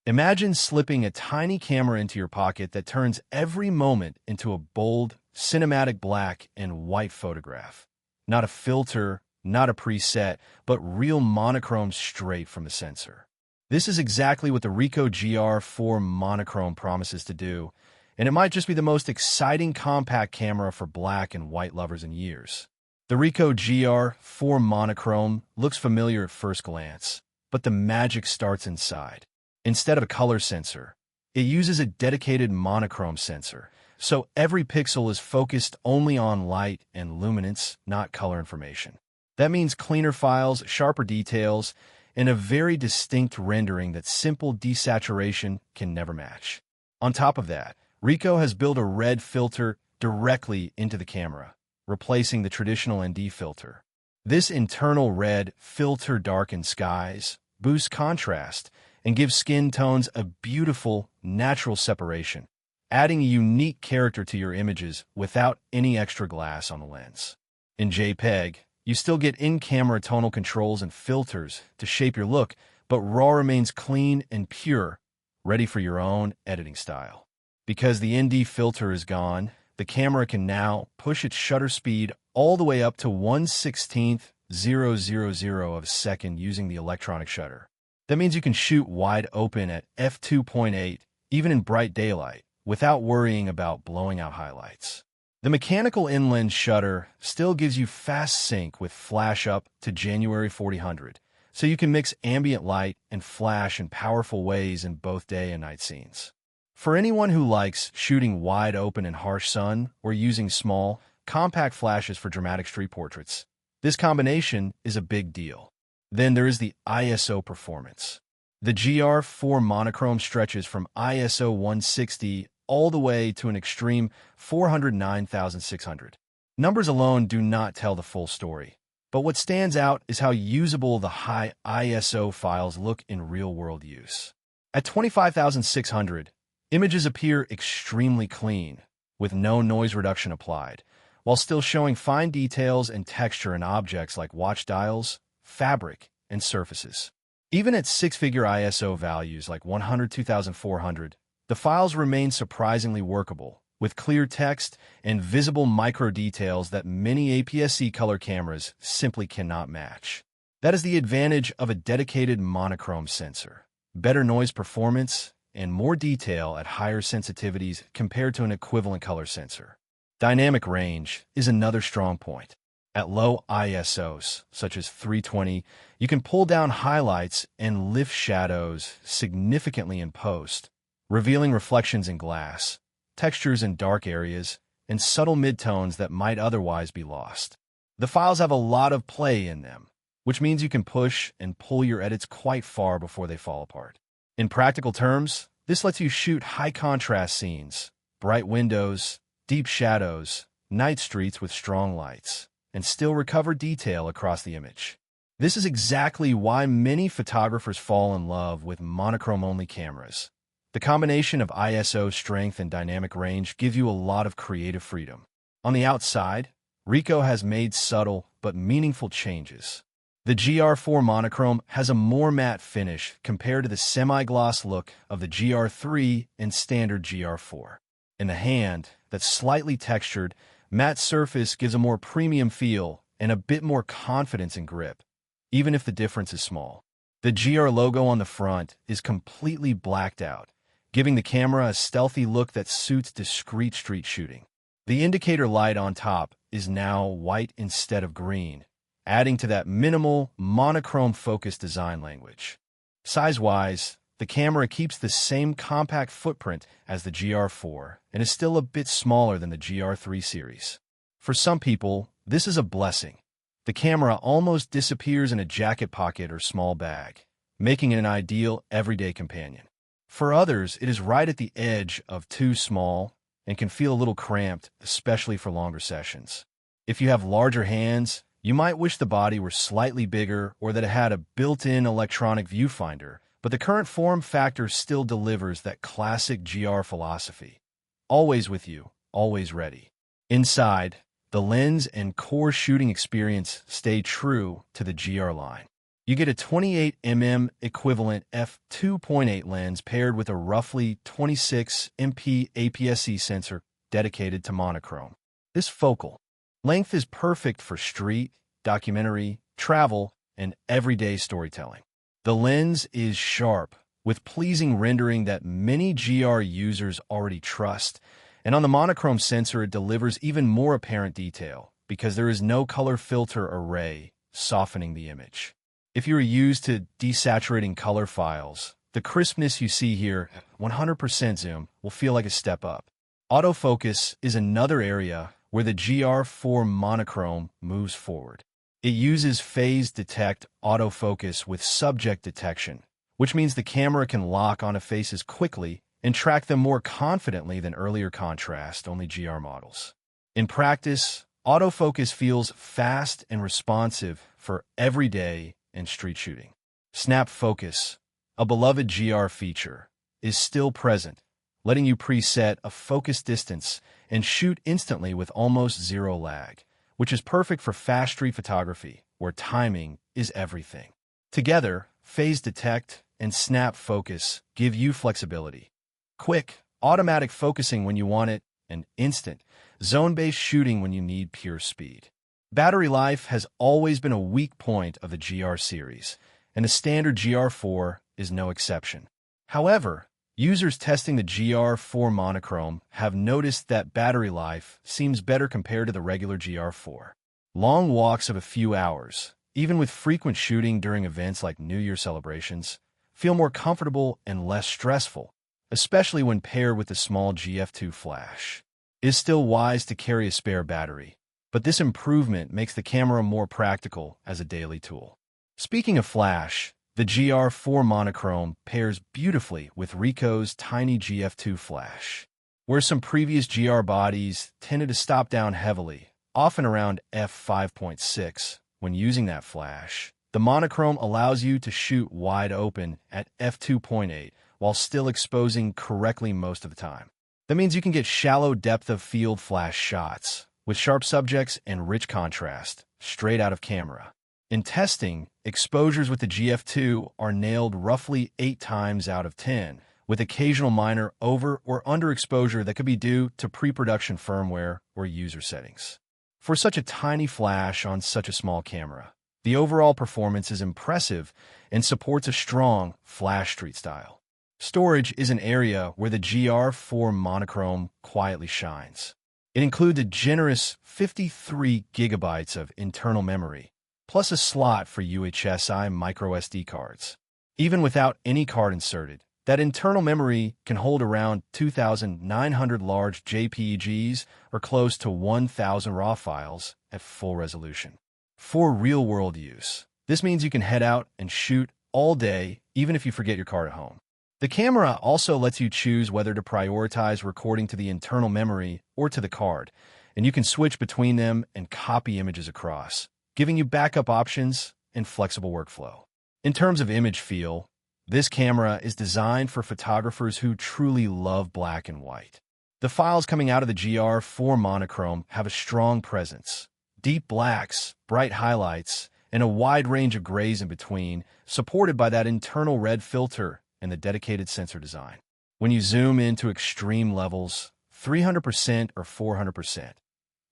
Imagine slipping a tiny camera into your pocket that turns every moment into a bold, cinematic black and white photograph. Not a filter, not a preset, but real monochrome straight from the sensor. This is exactly what the Ricoh GR IV Monochrome promises to do, and it might just be the most exciting compact camera for black and white lovers in years. The Ricoh GR IV Monochrome looks familiar at first glance, but the magic starts inside. Instead of a color sensor, it uses a dedicated monochrome sensor, so every pixel is focused only on light and luminance, not color information. That means cleaner files, sharper details, and a very distinct rendering that simple desaturation can never match. On top of that, Ricoh has built a red filter directly into the camera, replacing the traditional ND filter. This internal red filter darkens skies, boosts contrast, and gives skin tones a beautiful, natural separation, adding a unique character to your images without any extra glass on the lens. In JPEG, you still get in-camera tonal controls and filters to shape your look, but RAW remains clean and pure, ready for your own editing style. Because the ND filter is gone, the camera can now push its shutter speed all the way up to 1/16,000 of a second using the electronic shutter. That means you can shoot wide open at f2.8, even in bright daylight, without worrying about blowing out highlights. The mechanical in-lens shutter still gives you fast sync with flash up to January 4000, so you can mix ambient light and flash in powerful ways in both day and night scenes. For anyone who likes shooting wide open in harsh sun or using small, compact flashes for dramatic street portraits, this combination is a big deal. Then there is the ISO performance. The GR IV Monochrome stretches from ISO 160 all the way to an extreme 409,600. Numbers alone do not tell the full story, but what stands out is how usable the high ISO files look in real-world use. At 25,600, images appear extremely clean, with no noise reduction applied, while still showing fine details and texture in objects like watch dials, fabric, and surfaces. Even at six-figure ISO values like 102,400, the files remain surprisingly workable, with clear text and visible micro details that many APS-C color cameras simply cannot match. That is the advantage of a dedicated monochrome sensor: better noise performance and more detail at higher sensitivities compared to an equivalent color sensor. Dynamic range is another strong point. At low ISOs, such as 320, you can pull down highlights and lift shadows significantly in post, revealing reflections in glass, textures in dark areas, and subtle midtones that might otherwise be lost. The files have a lot of play in them, which means you can push and pull your edits quite far before they fall apart. In practical terms, this lets you shoot high-contrast scenes, bright windows, deep shadows, night streets with strong lights, and still recover detail across the image. This is exactly why many photographers fall in love with monochrome-only cameras. The combination of ISO strength and dynamic range give you a lot of creative freedom. On the outside, Ricoh has made subtle but meaningful changes. The GR IV Monochrome has a more matte finish compared to the semi-gloss look of the GR3 and standard GR IV. In the hand, that's slightly textured, matte surface gives a more premium feel and a bit more confidence in grip, even if the difference is small. The GR logo on the front is completely blacked out, giving the camera a stealthy look that suits discreet street shooting. The indicator light on top is now white instead of green, adding to that minimal, monochrome-focused design language. Size-wise, the camera keeps the same compact footprint as the GR4 and is still a bit smaller than the GR3 series. For some people, this is a blessing. The camera almost disappears in a jacket pocket or small bag, making it an ideal everyday companion. For others, it is right at the edge of too small and can feel a little cramped, especially for longer sessions. If you have larger hands, you might wish the body were slightly bigger or that it had a built-in electronic viewfinder, but the current form factor still delivers that classic GR philosophy. Always with you, always ready. Inside, the lens and core shooting experience stay true to the GR line. You get a 28mm equivalent f2.8 lens paired with a roughly 26MP APS-C sensor dedicated to monochrome. This focal length is perfect for street, documentary, travel, and everyday storytelling. The lens is sharp, with pleasing rendering that many GR users already trust, and on the monochrome sensor it delivers even more apparent detail because there is no color filter array softening the image. If you are used to desaturating color files, the crispness you see here, 100% zoom, will feel like a step up. Autofocus is another area where the GR4 Monochrome moves forward. It uses phase detect autofocus with subject detection, which means the camera can lock onto faces quickly and track them more confidently than earlier contrast-only GR models. In practice, autofocus feels fast and responsive for everyday and street shooting. Snap focus, a beloved GR feature, is still present, letting you preset a focus distance and shoot instantly with almost zero lag, which is perfect for fast street photography, where timing is everything. Together, phase detect and snap focus give you flexibility. Quick, automatic focusing when you want it, and instant, zone-based shooting when you need pure speed. Battery life has always been a weak point of the GR series, and the standard GR4 is no exception. However, users testing the GR4 Monochrome have noticed that battery life seems better compared to the regular GR4. Long walks of a few hours, even with frequent shooting during events like New Year celebrations, feel more comfortable and less stressful, especially when paired with the small GF2 flash. It is still wise to carry a spare battery, but this improvement makes the camera more practical as a daily tool. Speaking of flash, the GR4 Monochrome pairs beautifully with Ricoh's tiny GF2 flash. Where some previous GR bodies tended to stop down heavily, often around f5.6, when using that flash, the monochrome allows you to shoot wide open at f2.8 while still exposing correctly most of the time. That means you can get shallow depth of field flash shots with sharp subjects and rich contrast straight out of camera. In testing, exposures with the GF2 are nailed roughly 8 times out of 10, with occasional minor over or underexposure that could be due to pre-production firmware or user settings. For such a tiny flash on such a small camera, the overall performance is impressive and supports a strong flash street style. Storage is an area where the GR4 Monochrome quietly shines. It includes a generous 53 gigabytes of internal memory, plus a slot for UHSI microSD cards. Even without any card inserted, that internal memory can hold around 2,900 large JPEGs or close to 1,000 RAW files at full resolution. For real-world use, this means you can head out and shoot all day, even if you forget your card at home. The camera also lets you choose whether to prioritize recording to the internal memory or to the card, and you can switch between them and copy images across, giving you backup options and flexible workflow. In terms of image feel, this camera is designed for photographers who truly love black and white. The files coming out of the GR4 Monochrome have a strong presence, deep blacks, bright highlights, and a wide range of grays in between, supported by that internal red filter and the dedicated sensor design. When you zoom into extreme levels, 300% or 400%,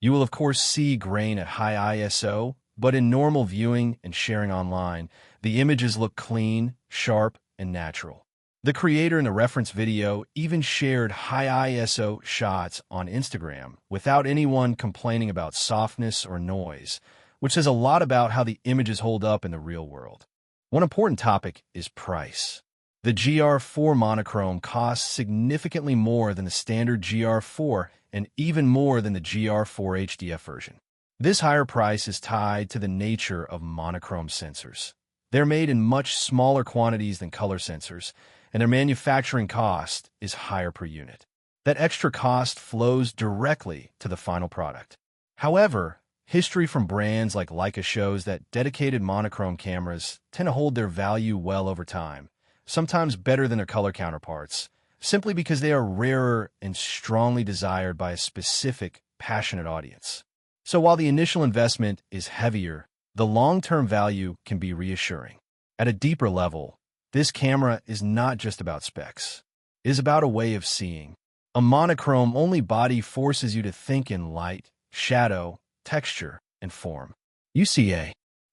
you will of course see grain at high ISO, but in normal viewing and sharing online, the images look clean, sharp, and natural. The creator in the reference video even shared high ISO shots on Instagram without anyone complaining about softness or noise, which says a lot about how the images hold up in the real world. One important topic is price. The GR4 Monochrome costs significantly more than the standard GR4 and even more than the GR4 HDF version. This higher price is tied to the nature of monochrome sensors. They're made in much smaller quantities than color sensors, and their manufacturing cost is higher per unit. That extra cost flows directly to the final product. However, history from brands like Leica shows that dedicated monochrome cameras tend to hold their value well over time, sometimes better than their color counterparts, simply because they are rarer and strongly desired by a specific, passionate audience. So while the initial investment is heavier, the long-term value can be reassuring. At a deeper level, this camera is not just about specs. It is about a way of seeing. A monochrome-only body forces you to think in light, shadow, texture, and form. You see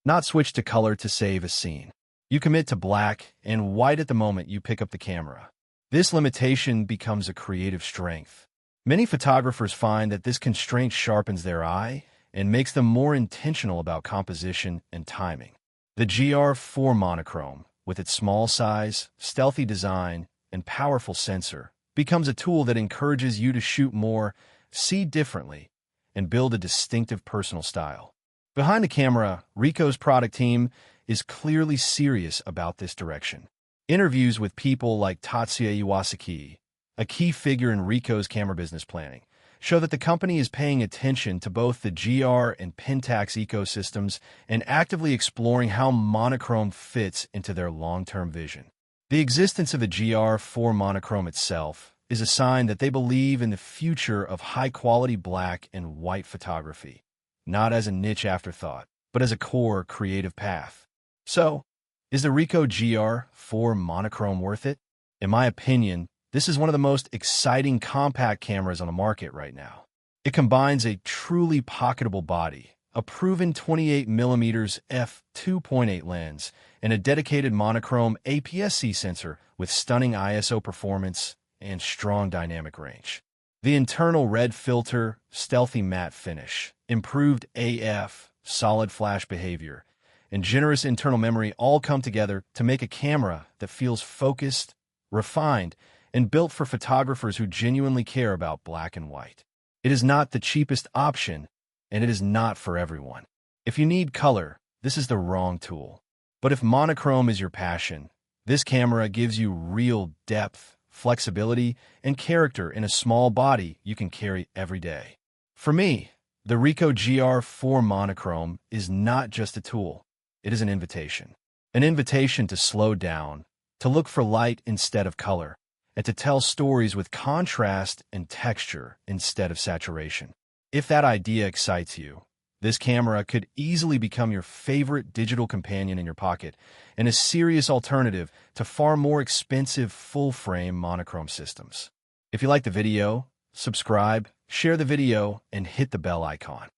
not switch to color to save a scene. You commit to black and white at the moment you pick up the camera. This limitation becomes a creative strength. Many photographers find that this constraint sharpens their eye and makes them more intentional about composition and timing. The GR4 Monochrome, with its small size, stealthy design, and powerful sensor, becomes a tool that encourages you to shoot more, see differently, and build a distinctive personal style. Behind the camera, Ricoh's product team is clearly serious about this direction. Interviews with people like Tatsuya Iwasaki, a key figure in Ricoh's camera business planning, show that the company is paying attention to both the GR and Pentax ecosystems and actively exploring how monochrome fits into their long-term vision. The existence of the GR4 Monochrome itself is a sign that they believe in the future of high-quality black and white photography, not as a niche afterthought, but as a core creative path. So, is the Ricoh GR4 Monochrome worth it? In my opinion, this is one of the most exciting compact cameras on the market right now. It combines a truly pocketable body, a proven 28mm f2.8 lens, and a dedicated monochrome APS-C sensor with stunning ISO performance and strong dynamic range. The internal red filter, stealthy matte finish, improved AF, solid flash behavior, and generous internal memory all come together to make a camera that feels focused, refined, and built for photographers who genuinely care about black and white. It is not the cheapest option, and it is not for everyone. If you need color, this is the wrong tool. But if monochrome is your passion, this camera gives you real depth, flexibility, and character in a small body you can carry every day. For me, the Ricoh GR4 Monochrome is not just a tool, it is an invitation. An invitation to slow down, to look for light instead of color, and to tell stories with contrast and texture instead of saturation. If that idea excites you, this camera could easily become your favorite digital companion in your pocket and a serious alternative to far more expensive full-frame monochrome systems. If you like the video, subscribe, share the video, and hit the bell icon.